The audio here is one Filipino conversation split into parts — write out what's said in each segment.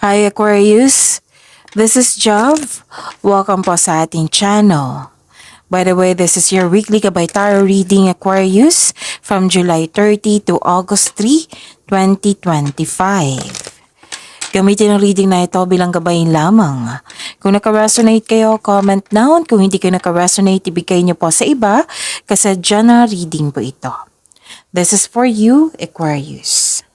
Hi Aquarius, this is Jov. Welcome po sa ating channel. By the way, this is your weekly Gabay Tarot reading Aquarius from July 30 to August 3, 2025. Gamitin ang reading na ito bilang gabay lamang. Kung naka-resonate kayo, comment down. Kung hindi kayo naka-resonate, ibigay niyo po sa iba kasi general reading po ito. This is for you, Aquarius.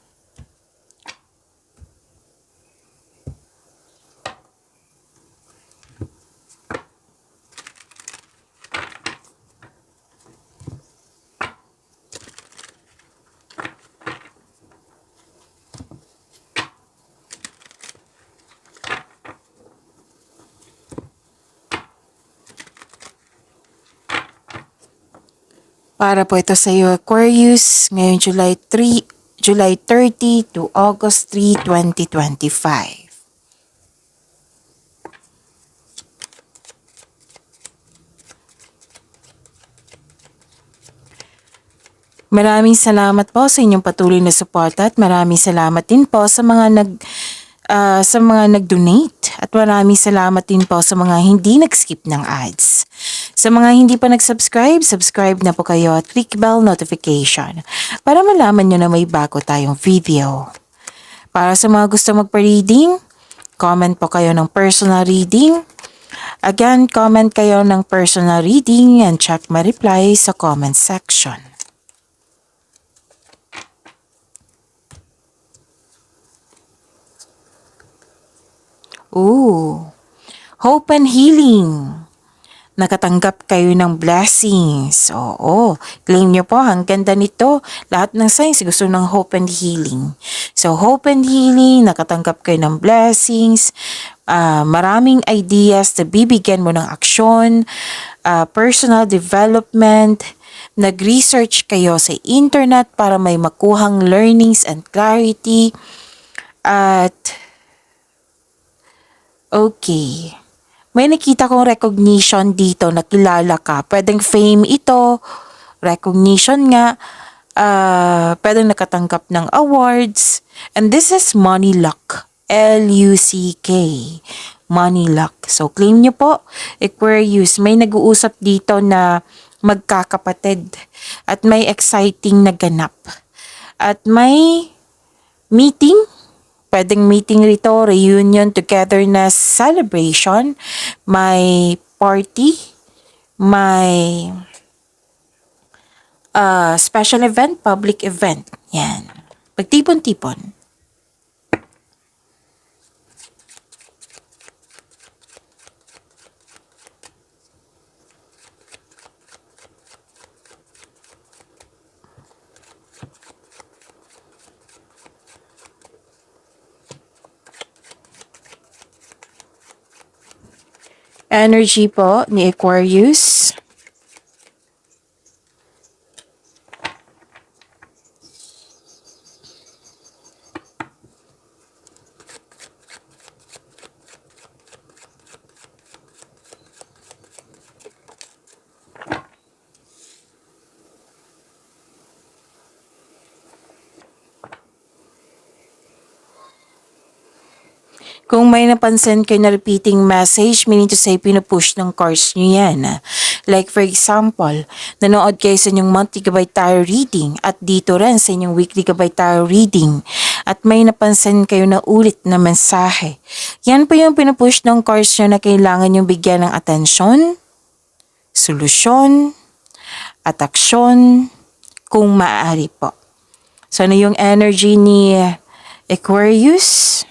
Para po ito sa iyo, Aquarius, ngayong July 30 to August 3, 2025. Maraming salamat po sa inyong patuloy na suporta at maraming salamat din po sa mga nag-donate at maraming salamat din po sa mga hindi nag-skip ng ads. Sa mga hindi pa nag-subscribe, subscribe na po kayo at click bell notification para malaman nyo na may bago tayong video. Para sa mga gusto magpa-reading, comment po kayo ng personal reading. Again, comment kayo ng personal reading and check my reply sa comment section. Hope and healing. Nakatanggap kayo ng blessings. Oo, claim nyo po, ang ganda nito. Lahat ng signs gusto ng hope and healing. So, hope and healing, nakatanggap kayo ng blessings. Maraming ideas na bibigyan mo ng aksyon, personal development. Nag-research kayo sa internet para may makuhang learnings and clarity. At, okay. May nakita kong recognition dito na kilala ka. Pwedeng fame ito, recognition nga, pwedeng nakatanggap ng awards. And this is money luck, L-U-C-K, money luck. So claim nyo po, Aquarius, may nag-uusap dito na magkakapatid at may exciting na ganap. At may meeting, pwedeng meeting rito, reunion, togetherness, celebration, may party, may special event, public event. Yan. Pagtipon-tipon. Energy po ni Aquarius. Kung may napansin kayo na repeating message, meaning to say, pinupush ng cards nyo yan. Like for example, nanood kayo sa inyong monthly Gabay Tarot reading at dito rin sa inyong weekly Gabay Tarot reading at may napansin kayo na ulit na mensahe. Yan po yung pinupush ng cards nyo na kailangan yung bigyan ng atensyon, solusyon, at aksyon kung maaari po. So ano yung energy ni Aquarius?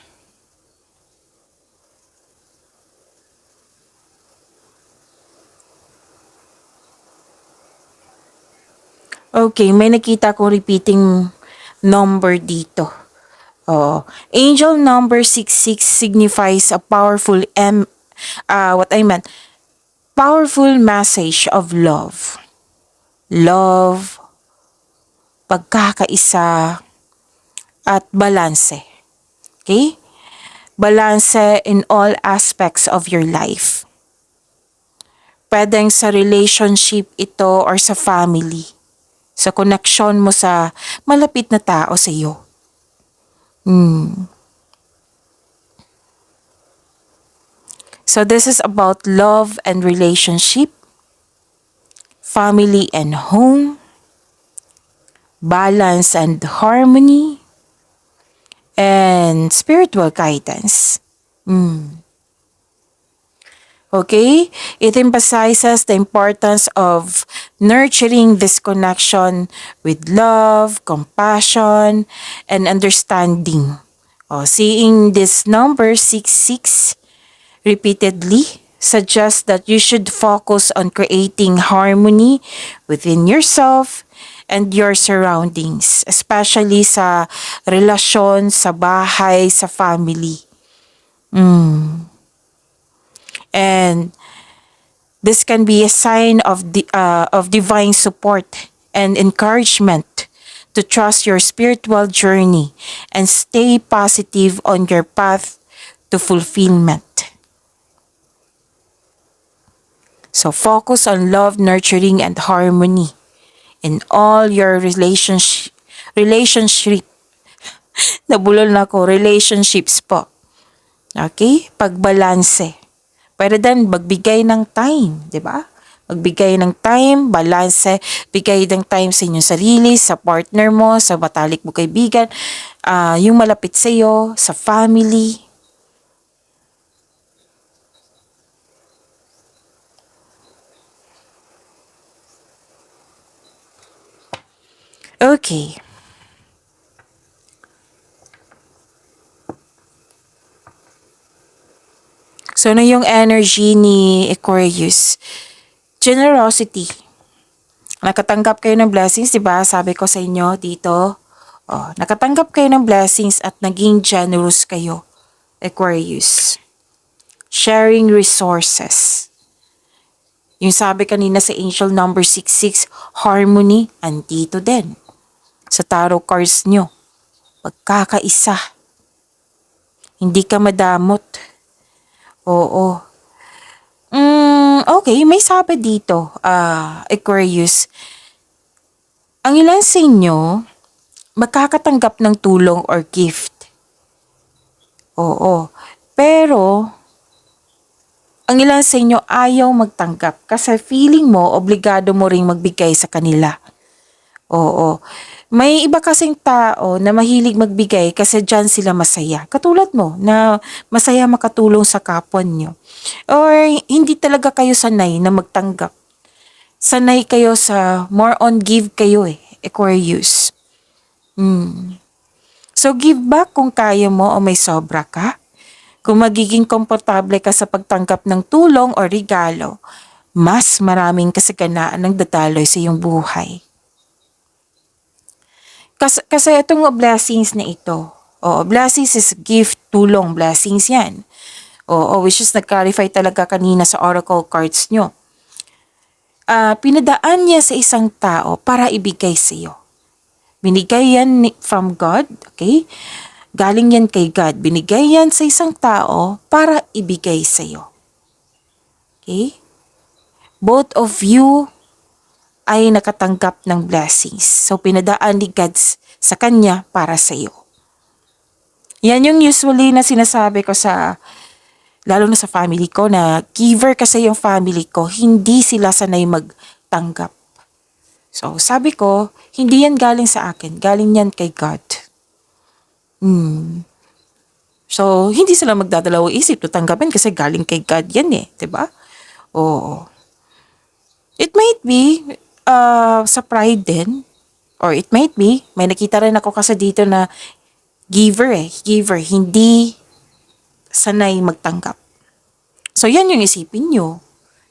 Okay, may nakita ko repeating number dito. Angel number 66 signifies a powerful powerful message of love. Love, pagkakaisa, at balanse. Okay? Balanse in all aspects of your life. Pwedeng sa relationship ito or sa family. Sa connection mo sa malapit na tao sa iyo. So this is about love and relationship, family and home, balance and harmony, and spiritual guidance. Okay? It emphasizes the importance of nurturing this connection with love, compassion, and understanding. Seeing this number 66 repeatedly suggests that you should focus on creating harmony within yourself and your surroundings, especially sa relasyon, sa bahay, sa family. And this can be a sign of divine support and encouragement to trust your spiritual journey and stay positive on your path to fulfillment. So focus on love, nurturing, and harmony in all your relationship. Nabulol na ako, relationships po. Okay? Pagbalanse. Pero then, magbigay ng time, di ba? Magbigay ng time, balanse, bigay ng time sa inyong sarili, sa partner mo, sa matalik mo kaibigan, yung malapit sa iyo, sa family. Okay. So, na yung energy ni Aquarius? Generosity. Nakatanggap kayo ng blessings, di ba? Sabi ko sa inyo dito. Nakatanggap kayo ng blessings at naging generous kayo, Aquarius. Sharing resources. Yung sabi kanina sa angel number 66, harmony, andito din. Sa tarot cards nyo, pagkakaisa. Hindi ka madamot. Oo. Okay, may sabi dito, Aquarius. Ang ilan sa inyo, makakatanggap ng tulong or gift. Oo. Pero, ang ilan sa inyo ayaw magtanggap kasi feeling mo, obligado mo ring magbigay sa kanila. Oo. May iba kasing tao na mahilig magbigay kasi dyan sila masaya. Katulad mo na masaya makatulong sa kapwa nyo. Or hindi talaga kayo sanay na magtanggap. Sanay kayo sa more on give kayo Aquarius. So give back kung kaya mo o may sobra ka. Kung magiging komportable ka sa pagtanggap ng tulong o regalo, mas maraming kasaganaan ng dadaloy sa iyong buhay. Kasi itong blessings na ito, blessings is gift, tulong, blessings yan. Which is nag-clarify talaga kanina sa oracle cards nyo. Pinadaan niya sa isang tao para ibigay sa iyo. Binigay yan from God, okay? Galing yan kay God. Binigay yan sa isang tao para ibigay sa iyo. Okay? Both of you ay nakatanggap ng blessings. So, pinadaan ni God sa kanya para sa iyo. Yan yung usually na sinasabi ko lalo na sa family ko, na giver kasi yung family ko, hindi sila sanay magtanggap. So, sabi ko, hindi yan galing sa akin, galing yan kay God. So, hindi sila magdadalawang isip na tanggapin kasi galing kay God yan diba? Oo. It might be, sa pride din, or it might be, may nakita rin ako kasi dito na giver, hindi sanay magtanggap. So, yan yung isipin nyo.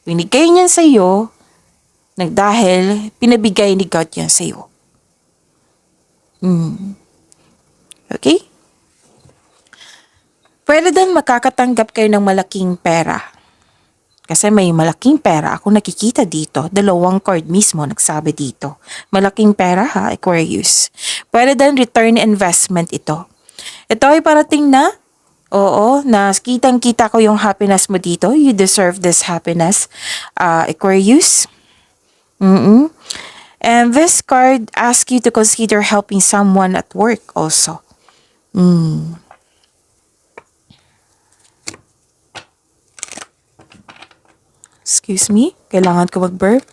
Binigay niyan sa iyo, dahil pinabigay ni God yan sa iyo. Okay? Pwede din makakatanggap kayo ng malaking pera. Kasi may malaking pera ako nakikita dito. 2 card mismo nagsabi dito. Malaking pera Aquarius. Pwede din return investment ito. Ito ay parating na. Na kitang-kita ko yung happiness mo dito. You deserve this happiness, Aquarius. And this card asks you to consider helping someone at work also. Excuse me, kailangan ko mag-burp.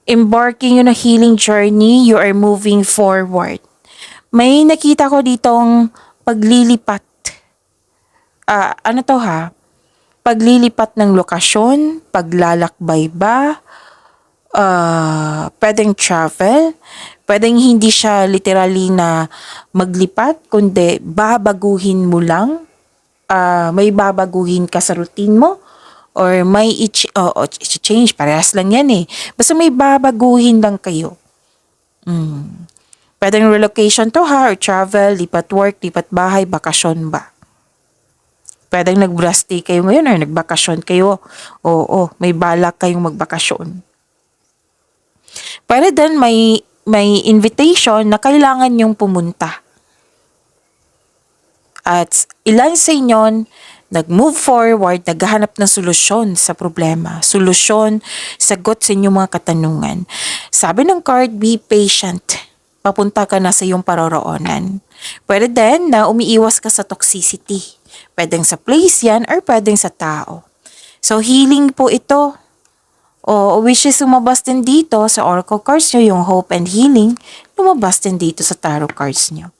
Embarking on a healing journey, you are moving forward. May nakita ko ditong paglilipat. Ano to ha? Paglilipat ng lokasyon, paglalakbay ba, pwedeng travel, pwedeng hindi siya literally na maglipat, kundi babaguhin mo lang, may babaguhin ka sa routine mo, or may change, parehas lang yan eh. Basta may babaguhin lang kayo. Pwedeng relocation to ha, or travel, lipat work, lipat bahay, bakasyon ba. Pwedeng nag-stay kayo ngayon or nagbakasyon kayo. Oo, may balak kayong magbakasyon. Pero then may invitation na kailangan nyong pumunta. At ilan sa inyo nag-move forward, naghahanap ng solusyon sa problema. Solusyon, sagot sa inyong mga katanungan. Sabi ng card, be patient. Papunta ka na sa iyong paroroonan. Pwede din na umiiwas ka sa toxicity. Pwedeng sa place yan or pwedeng sa tao. So healing po ito. O which is lumabas din dito sa oracle cards nyo, yung hope and healing, lumabas din dito sa tarot cards nyo.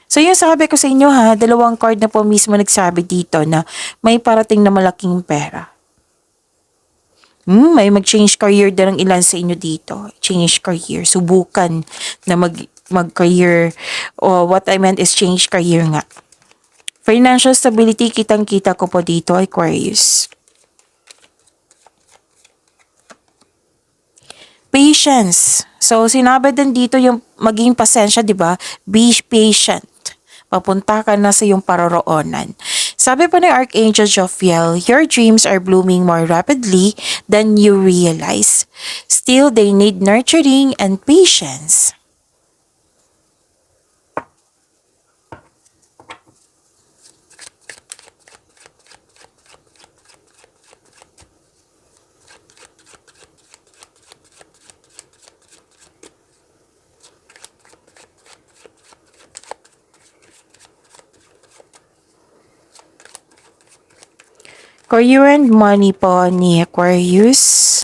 So yung sabi ko sa inyo ha, dalawang card na po mismo nagsabi dito na may parating na malaking pera. May mag-change career din ng ilan sa inyo dito. Change career. Subukan na mag-career. What I meant is change career nga. Financial stability, kitang-kita ko po dito, Aquarius. Patience. So, sinabi din dito yung maging pasensya, di ba? Be patient. Papunta ka na sa iyong paroroonan. Sabi pa ni Archangel Jophiel, your dreams are blooming more rapidly than you realize. Still, they need nurturing and patience. Career and money po ni Aquarius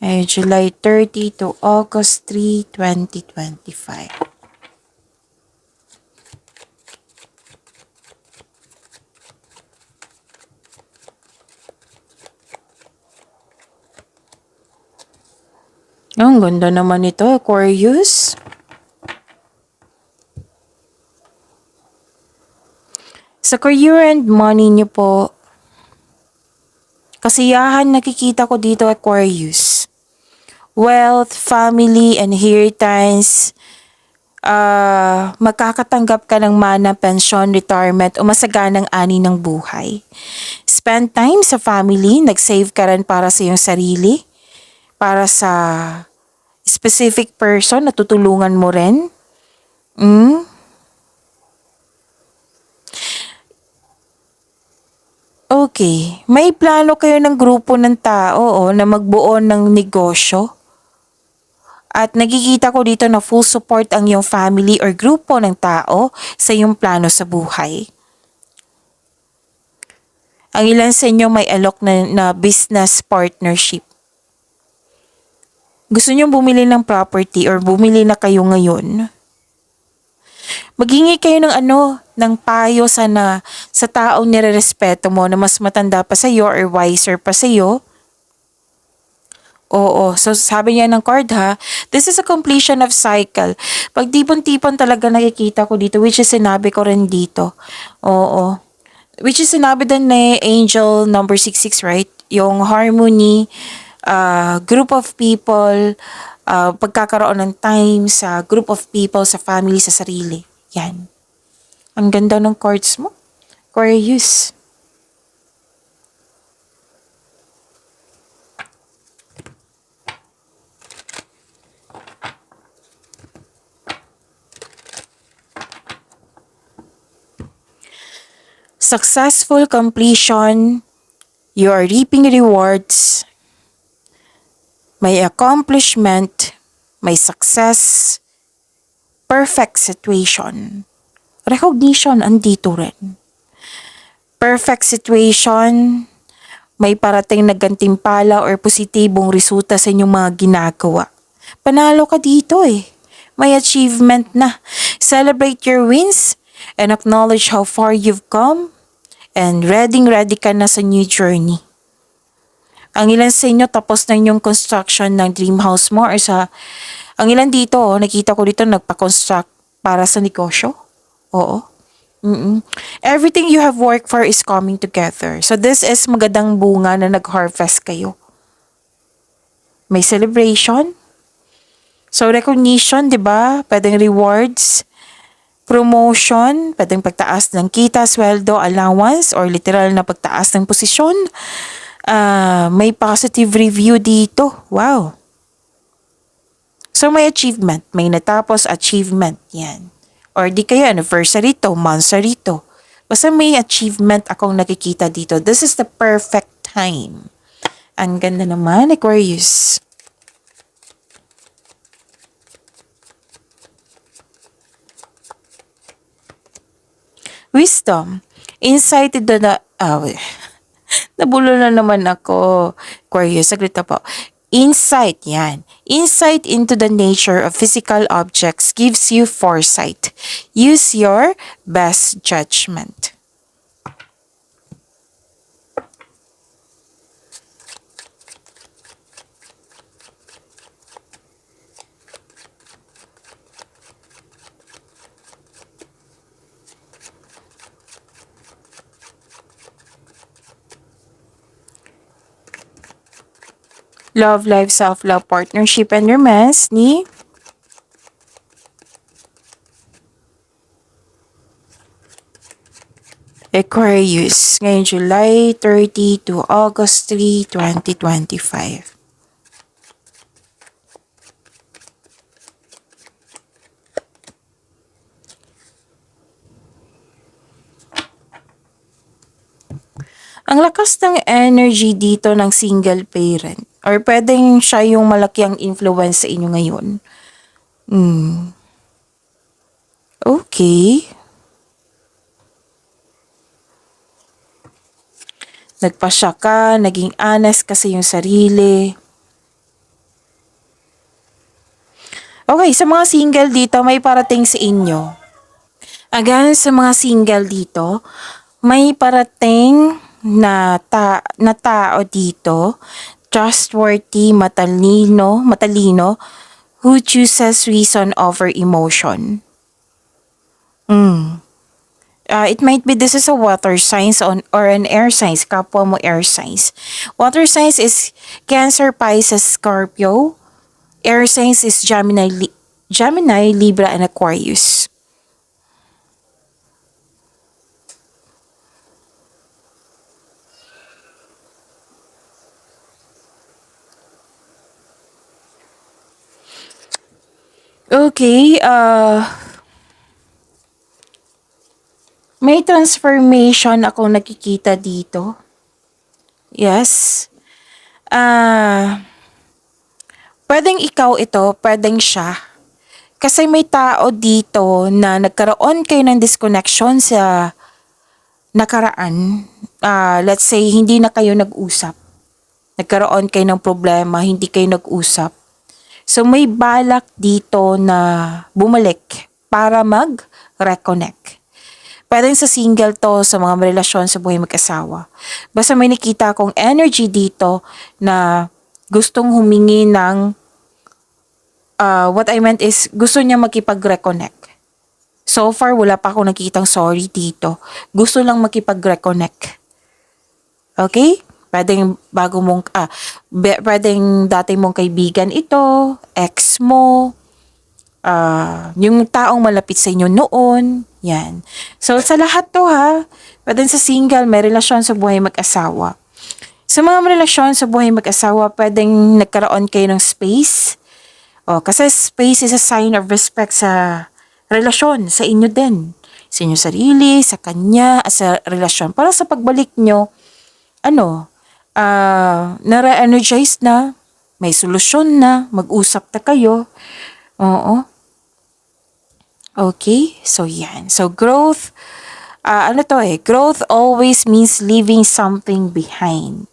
ay July 30 to August 3, 2025. Ang ganda naman ito, Aquarius. Sa career and money niyo po, kasiyahan nakikita ko dito, Aquarius. Wealth, family, inheritance, magkakatanggap ka ng mana, pension, retirement, o masaganang ani ng buhay. Spend time sa family, nag-save ka rin para sa iyong sarili, para sa specific person na tutulungan mo rin. Okay, may plano kayo ng grupo ng tao na magbuo ng negosyo? At nakikita ko dito na full support ang iyong family or grupo ng tao sa iyong plano sa buhay. Ang ilan sa inyo may alok na business partnership. Gusto niyong bumili ng property or bumili na kayo ngayon? Maghingi kayo ng payo sa taong nirerespeto mo na mas matanda pa sa iyo or wiser pa sa iyo. Oo, so sabi niya ng card ha, this is a completion of cycle. Pag tipon-tipon talaga nakikita ko dito, which is sinabi ko rin dito. Oo. Which is sinabi din ni Angel number 66, right? Yung harmony, group of people, pagkakaroon ng time sa group of people, sa family, sa sarili. Yan. Ang ganda ng cards mo, Aquarius. Successful completion, you are reaping rewards, may accomplishment, may success, perfect situation. Recognition andito rin. Perfect situation, may parating na gantimpala or positibong resulta sa inyong mga ginagawa. Panalo ka dito eh. May achievement na. Celebrate your wins and acknowledge how far you've come and ready ka na sa new journey. Ang ilan sa inyo tapos na yung construction ng dream house mo or ang ilan dito, nakita ko dito nagpa-construct para sa negosyo. Oo. Everything you have worked for is coming together. So this is magandang bunga na nag-harvest kayo. May celebration. So recognition, di ba? Pwedeng rewards. Promotion, pwedeng pagtaas ng kita, sweldo, allowance, or literal na pagtaas ng posisyon. May positive review dito. Wow. So may achievement. May natapos achievement. Yan. Or di kaya anniversary to, monthsary to. Basta may achievement akong nakikita dito. This is the perfect time. Ang ganda naman, Aquarius. Wisdom. Insight into the... nabulo na naman ako. Aquarius, saglit na po. Insight, yan. Insight into the nature of physical objects gives you foresight. Use your best judgment. Love, life, self-love, partnership, and romance ni Aquarius ngayong July 30 to August 3, 2025. Ang lakas ng energy dito ng single parent. Or pwedeng siya yung malaki ang influence sa inyo ngayon. Okay. Nagpasya ka, naging honest kasi yung sarili. Okay, sa mga single dito, may parating sa inyo. Again, sa mga single dito, may parating na tao dito, trustworthy, matalino, who chooses reason over emotion. It might be this is a water signs or an air signs, kapwa mo air signs. Water signs is Cancer, Pisces, Scorpio. Air signs is Gemini, Libra, and Aquarius. Okay, may transformation akong nakikita dito. Yes. Pwedeng ikaw ito, pwedeng siya. Kasi may tao dito na nagkaroon kayo ng disconnection sa nakaraan. Let's say, hindi na kayo nag-usap. Nagkaroon kayo ng problema, hindi kayo nag-usap. So may balak dito na bumalik para mag-reconnect. Pwedeng sa single to, sa mga relasyon sa buhay mag-asawa. Basta may nakita akong energy dito na gustong humingi ng, what I meant is, gusto niya makipag-reconnect. So far, wala pa akong nakitang sorry dito. Gusto lang makipag-reconnect. Okay? Pwedeng pwedeng dati mong kaibigan ito, ex mo, yung taong malapit sa inyo noon, yan. So, sa lahat to ha, pwedeng sa single, may relasyon sa buhay mag-asawa. Sa mga relasyon sa buhay mag-asawa, pwedeng nagkaroon kayo ng space. Kasi space is a sign of respect sa relasyon, sa inyo din. Sa inyo sarili, sa kanya, sa relasyon. Para sa pagbalik nyo, na-re-energize na, may solusyon na, mag-usap na kayo. Oo. Okay? So, yan. So, growth, growth always means leaving something behind.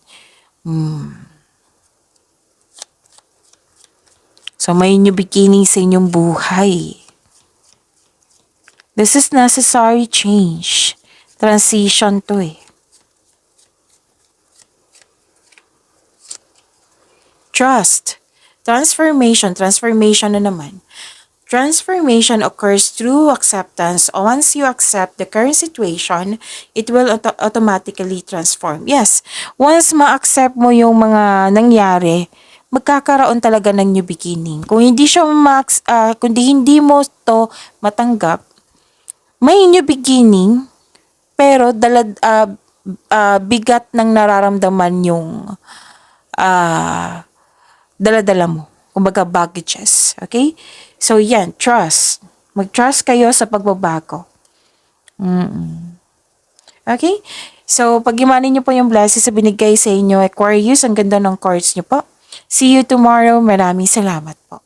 So, may new beginning sa inyong buhay. This is necessary change. Transition to eh. Trust. Transformation na naman. Transformation occurs through acceptance. Once you accept the current situation, it will automatically transform. Yes, once ma-accept mo yung mga nangyari, magkakaroon talaga ng new beginning. Kung hindi mo to matanggap, may new beginning, pero bigat ng nararamdaman yung dala-dala mo. Kumbaga baggages. Okay? So, yan. Trust. Mag-trust kayo sa pagbabago. Okay? So, pag-imanin niyo po yung blessings na binigay sa inyo, Aquarius, ang ganda ng cards niyo po. See you tomorrow. Maraming salamat po.